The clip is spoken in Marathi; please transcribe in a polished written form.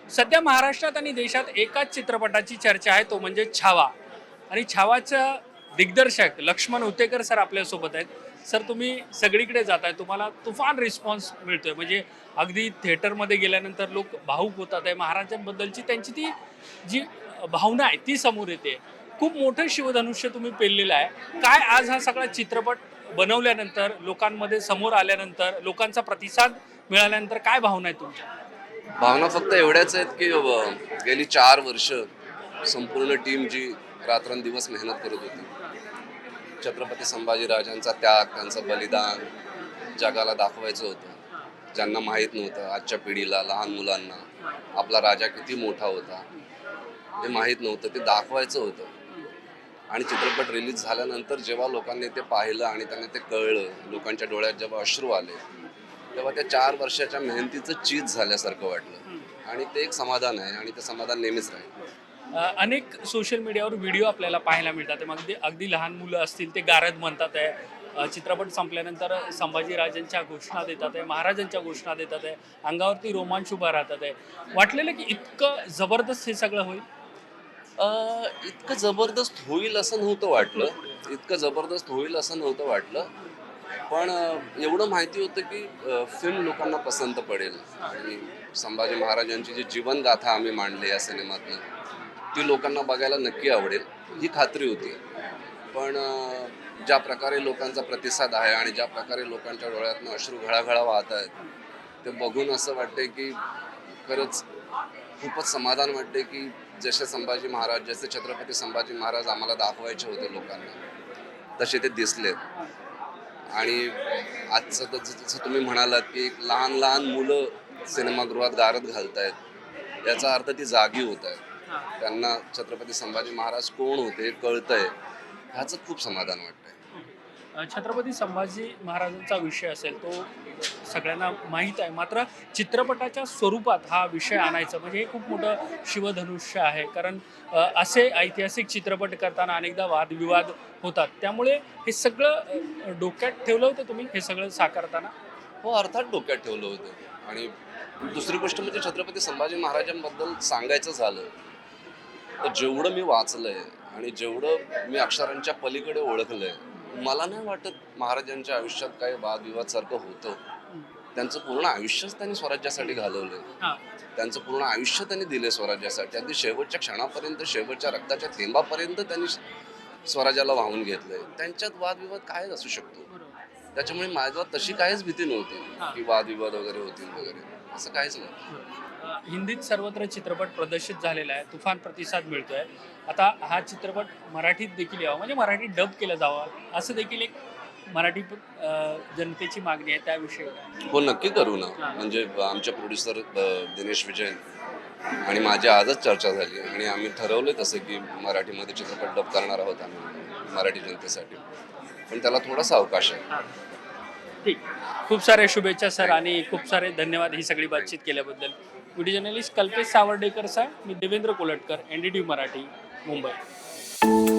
सध्या महाराष्ट्रात आणि देशात एकाच चित्रपटाची चर्चा आहे, तो म्हणजे छावा. आणि छावाचा दिग्दर्शक लक्ष्मण उतेकर सर आपल्यासोबत आहेत. सर, तुम्ही सगळीकडे जाताय, तुम्हाला तुफान रिस्पॉन्स मिळतोय. म्हणजे अगदी थिएटरमध्ये गेल्यानंतर लोक भावुक होतात आहे. महाराजांबद्दलची त्यांची ती जी भावना आहे ती समोर येते. खूप मोठं शिवधनुष्य तुम्ही पेललेलं आहे. काय आज हा सगळा चित्रपट बनवल्यानंतर, लोकांमध्ये समोर आल्यानंतर, लोकांचा प्रतिसाद मिळाल्यानंतर काय भावना आहे तुमच्या? भावना फक्त एवढ्याच आहेत की गेली 4 वर्ष संपूर्ण टीम जी रात्रंदिवस मेहनत करत होती, छत्रपती संभाजीराजांचा त्याग, त्यांचं बलिदान जगाला दाखवायचं होतं. ज्यांना माहीत नव्हतं, आजच्या पिढीला, लहान मुलांना आपला राजा किती मोठा होता हे माहीत नव्हतं, ते दाखवायचं होतं. आणि चित्रपट रिलीज झाल्यानंतर जेव्हा लोकांनी ते पाहिलं आणि त्यांना ते कळलं, लोकांच्या डोळ्यात जेव्हा अश्रू आले, तेव्हा त्या 4 वर्षाच्या मेहनतीचं चीज झाल्यासारखं वाटलं. आणि ते एक समाधान आहे आणि ते समाधान नेहमीच राहील. अनेक सोशल मीडियावर व्हिडिओ आपल्याला पाहायला मिळतात. मग अगदी अगदी लहान मुलं असतील ते गारद म्हणतात आहे. चित्रपट संपल्यानंतर संभाजीराजांच्या घोषणा देतात आहे, महाराजांच्या घोषणा देतात आहे, अंगावरती रोमांच उभा राहतात आहे. वाटलेलं की इतकं जबरदस्त हे सगळं होईल? इतकं जबरदस्त होईल असं नव्हतं वाटलं. इतकं जबरदस्त होईल असं नव्हतं वाटलं. पण एवढं माहिती होतं की फिल्म लोकांना पसंत पडेल आणि संभाजी महाराजांची जी जीवनगाथा आम्ही मांडली या सिनेमातनं, ती लोकांना बघायला नक्की आवडेल ही खात्री होती. पण ज्या प्रकारे लोकांचा प्रतिसाद आहे आणि ज्या प्रकारे लोकांच्या डोळ्यातनं अश्रू घळाघळा वाहत आहेत, ते बघून असं वाटतंय की खरंच खूपच समाधान वाटते की जसे छत्रपती संभाजी महाराज आम्हाला दाखवायचे होते लोकांना, तसे ते दिसलेत. आणि आजचं तर जसं तुम्ही म्हणालात की एक लहान लहान मुलं सिनेमागृहात गारद घालतायत, याचा अर्थ ती जागी होत आहेत. त्यांना छत्रपती संभाजी महाराज कोण होते कळतंय, ह्याचं खूप समाधान वाटतंय. छत्रपती संभाजी महाराजांचा विषय असेल तो सगळ्यांना माहीत आहे. मात्र चित्रपटाच्या स्वरूपात हा विषय आणायचं म्हणजे हे खूप मोठं शिवधनुष्य आहे. कारण असे ऐतिहासिक चित्रपट करताना अनेकदा वादविवाद होतात. त्यामुळे हे सगळं डोक्यात ठेवलं होतं तुम्ही हे सगळं साकारताना? हो, अर्थात डोक्यात ठेवलं होतं. आणि दुसरी गोष्ट म्हणजे छत्रपती संभाजी महाराजांबद्दल सांगायचं झालं तर जेवढं मी वाचलंय आणि जेवढं मी अक्षरांच्या पलीकडे ओळखलंय, मला नाही वाटत महाराजांच्या आयुष्यात काही वादविवाद सारखं होतं. त्यांचं पूर्ण आयुष्यच त्यांनी स्वराज्यासाठी घालवलंय. हां. त्यांचं पूर्ण आयुष्य त्यांनी दिले स्वराज्यासाठी. अगदी शेवटच्या क्षणापर्यंत, शेवटच्या रक्ताच्या थेंबापर्यंत त्यांनी स्वराज्याला वाहून घेतलंय. त्यांच्यात वादविवाद काय असू शकतो? बरोबर. त्याच्यामुळे माझ्यावर तशी काहीच भीती नव्हती की वादविवाद वगैरे होतील वगैरे, असं काहीच नव्हतं. हिंदीत सर्वत्र चित्रपट प्रदर्शित झालेला आहे, तुफान प्रतिसाद मिळतोय. आता हा चित्रपट मराठीत देखील यावा, म्हणजे मराठीत डब केला जावा, असं देखील एक मराठी जनतेची मागणी आहे. त्याविषयी काय? हो, नक्की करू ना. हां. म्हणजे आमचे प्रोड्युसर दिनेश विजयन आणि माझी आजच चर्चा झाली आणि आम्ही ठरवलं तसं की मराठीमध्ये चित्रपट डब करणार आहोत आम्ही मराठी जनतेसाठी. पण त्याला थोडासा अवकाश आहे. हां. ठीक. खूप साऱ्या शुभेच्छा सर आणि खूप सारे धन्यवाद ही सगळी बातचीत केल्याबद्दल. Video journalist Kalpesh Sawardekar sir, मी देवेंद्र कोलटकर, NDTV मराठी, मुंबई.